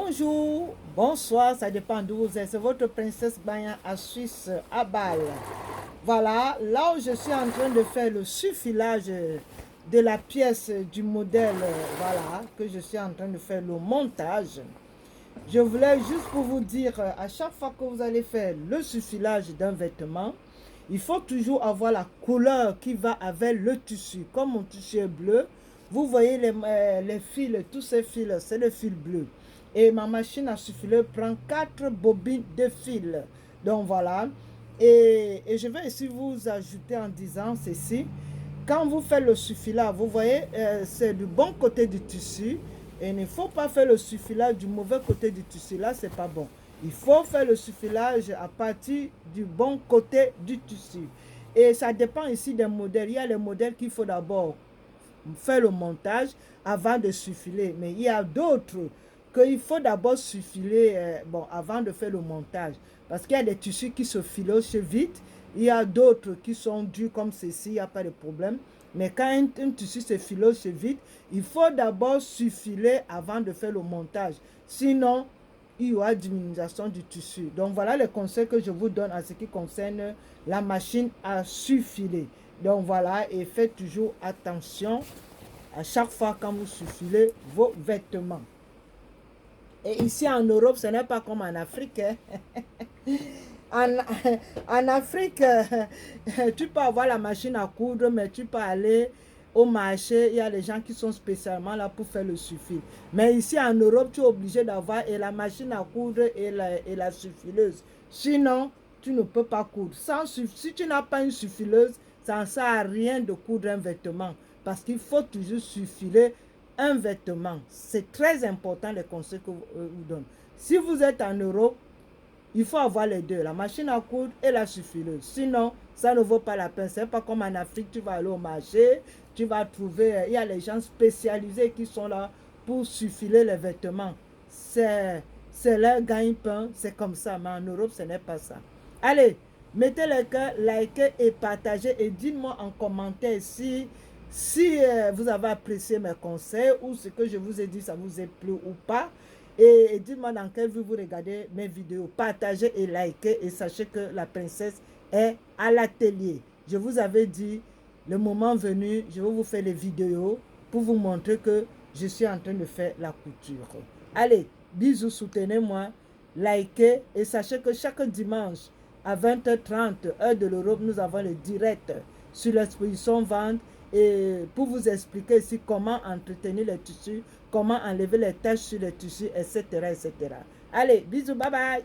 Bonjour, bonsoir, ça dépend d'où vous êtes. C'est votre princesse Banya à Suisse, à Bâle. Voilà, là où je suis en train de faire le suffilage de la pièce du modèle, voilà, que je suis en train de faire le montage. Je voulais juste pour vous dire, à chaque fois que vous allez faire le suffilage d'un vêtement, il faut toujours avoir la couleur qui va avec le tissu. Comme mon tissu est bleu, vous voyez les fils, tous ces fils, c'est le fil bleu. Et ma machine à souffler prend 4 bobines de fil. Donc voilà. Et je vais ici vous ajouter en disant ceci. Quand vous faites le suffilage, vous voyez, c'est du bon côté du tissu. Et il ne faut pas faire le suffilage du mauvais côté du tissu. Là, c'est pas bon. Il faut faire le suffilage à partir du bon côté du tissu. Et ça dépend ici des modèles. Il y a les modèles qu'il faut d'abord faire le montage avant de suffiler. Mais il y a d'autres qu'il faut d'abord suffiler bon, avant de faire le montage. Parce qu'il y a des tissus qui se filochent vite. Il y a d'autres qui sont durs comme ceci, il n'y a pas de problème. Mais quand un tissu se filoche vite, il faut d'abord suffiler avant de faire le montage. Sinon, il y aura diminution du tissu. Donc voilà les conseils que je vous donne en ce qui concerne la machine à suffiler. Donc voilà, et faites toujours attention à chaque fois quand vous suffilez vos vêtements. Et ici en Europe, ce n'est pas comme en Afrique. Hein. En Afrique, tu peux avoir la machine à coudre, mais tu peux aller au marché. Il y a des gens qui sont spécialement là pour faire le suffil. Mais ici en Europe, tu es obligé d'avoir la machine à coudre et la suffileuse. Sinon, tu ne peux pas coudre. Si tu n'as pas une suffileuse, ça ne sert à rien de coudre un vêtement. Parce qu'il faut toujours suffiler un vêtement. C'est très important les conseils que vous donne. Si vous êtes en Europe, il faut avoir les deux, la machine à coudre et la suffileuse. Sinon, ça ne vaut pas la peine. C'est pas comme en Afrique, tu vas aller au marché, tu vas trouver, il y a les gens spécialisés qui sont là pour suffiler les vêtements. C'est leur gagne-pain, c'est comme ça. Mais en Europe, ce n'est pas ça. Allez, mettez les cœurs, likez et partagez et dites-moi en commentaire si vous avez apprécié mes conseils ou ce que je vous ai dit, ça vous a plu ou pas. Et dites-moi dans quelle vue vous regardez mes vidéos. Partagez et likez et sachez que la princesse est à l'atelier. Je vous avais dit, le moment venu, je vais vous faire les vidéos pour vous montrer que je suis en train de faire la couture. Allez, bisous, soutenez-moi, likez et sachez que chaque dimanche à 20h30, heure de l'Europe, nous avons le direct sur l'exposition vente et pour vous expliquer ici comment entretenir les tissus, comment enlever les taches sur les tissus, etc., etc. Allez, bisous, bye bye.